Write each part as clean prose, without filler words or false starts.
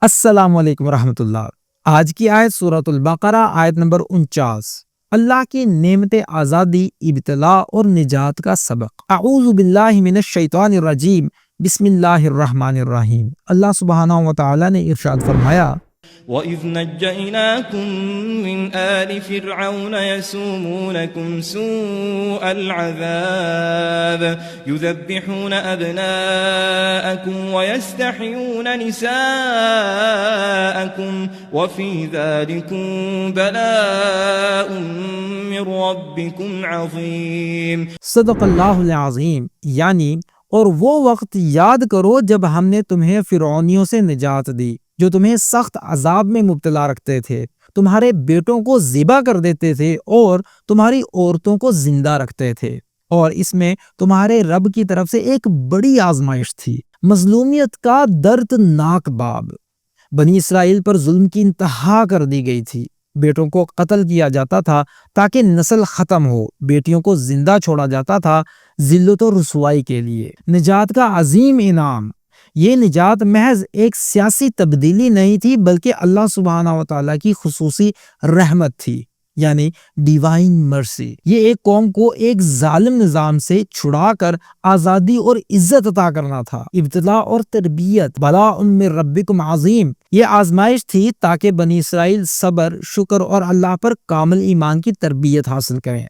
السلام علیکم ورحمۃ اللہ۔ آج کی آیت سورۃ البقرہ آیت نمبر 49۔ اللہ کی نعمت آزادی، ابتلا اور نجات کا سبق۔ اعوذ باللہ من الشیطان الرجیم، بسم اللہ الرحمن الرحیم۔ اللہ سبحانہ و تعالی نے ارشاد فرمایا، وَإِذْ نَجَّيْنَاكُمْ مِنْ آلِ فِرْعَوْنَ يَسُومُونَكُمْ سُوءَ الْعَذَابِ يُذَبِّحُونَ أَبْنَاءَكُمْ وَيَسْتَحْيُونَ نِسَاءَكُمْ وَفِي ذَلِكُمْ بَلَاءٌ مِّن رَّبِّكُمْ عَظِيمٌ۔ صدق اللہ العظیم، یعنی اور وہ وقت یاد کرو جب ہم نے تمہیں فرعونیوں سے نجات دی جو تمہیں سخت عذاب میں مبتلا رکھتے تھے، تمہارے بیٹوں کو ذبح کر دیتے تھے اور تمہاری عورتوں کو زندہ رکھتے تھے، اور اس میں تمہارے رب کی طرف سے ایک بڑی آزمائش تھی۔ مظلومیت کا دردناک باب۔ بنی اسرائیل پر ظلم کی انتہا کر دی گئی تھی۔ بیٹوں کو قتل کیا جاتا تھا تاکہ نسل ختم ہو، بیٹیوں کو زندہ چھوڑا جاتا تھا ذلت و رسوائی کے لیے۔ نجات کا عظیم انعام۔ یہ نجات محض ایک سیاسی تبدیلی نہیں تھی بلکہ اللہ سبحانہ و تعالیٰ کی خصوصی رحمت تھی، یعنی ڈیوائن مرسی۔ یہ ایک قوم کو ایک ظالم نظام سے چھڑا کر آزادی اور عزت عطا کرنا تھا۔ ابتلا اور تربیت، بلاء من ربکم عظیم، یہ آزمائش تھی تاکہ بنی اسرائیل صبر، شکر اور اللہ پر کامل ایمان کی تربیت حاصل کریں۔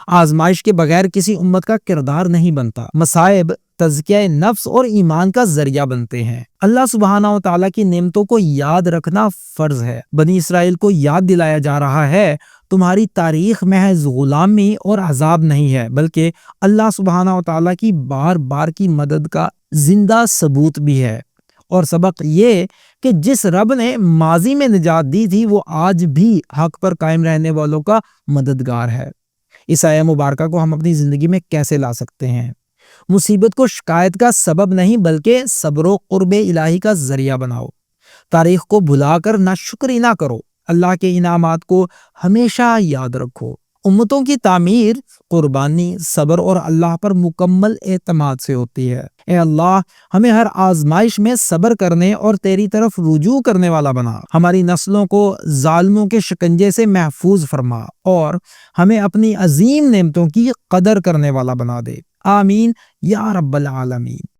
آزمائش کے بغیر کسی امت کا کردار نہیں بنتا۔ مصائب تزکیہ نفس اور ایمان کا ذریعہ بنتے ہیں۔ اللہ سبحانہ و تعالیٰ کی نعمتوں کو یاد رکھنا فرض ہے۔ بنی اسرائیل کو یاد دلایا جا رہا ہے، تمہاری تاریخ محض غلامی اور عذاب نہیں ہے بلکہ اللہ سبحانہ و تعالیٰ کی بار بار کی مدد کا زندہ ثبوت بھی ہے۔ اور سبق یہ کہ جس رب نے ماضی میں نجات دی تھی وہ آج بھی حق پر قائم رہنے والوں کا مددگار ہے۔ اس آیہ مبارکہ کو ہم اپنی زندگی میں کیسے لا سکتے ہیں؟ مصیبت کو شکایت کا سبب نہیں بلکہ صبر و قرب الہی کا ذریعہ بناؤ۔ تاریخ کو بھلا کر ناشکری نہ کرو، اللہ کے انعامات کو ہمیشہ یاد رکھو۔ امتوں کی تعمیر قربانی، صبر اور اللہ پر مکمل اعتماد سے ہوتی ہے۔ اے اللہ، ہمیں ہر آزمائش میں صبر کرنے اور تیری طرف رجوع کرنے والا بنا۔ ہماری نسلوں کو ظالموں کے شکنجے سے محفوظ فرما اور ہمیں اپنی عظیم نعمتوں کی قدر کرنے والا بنا دے۔ آمین یا رب العالمین۔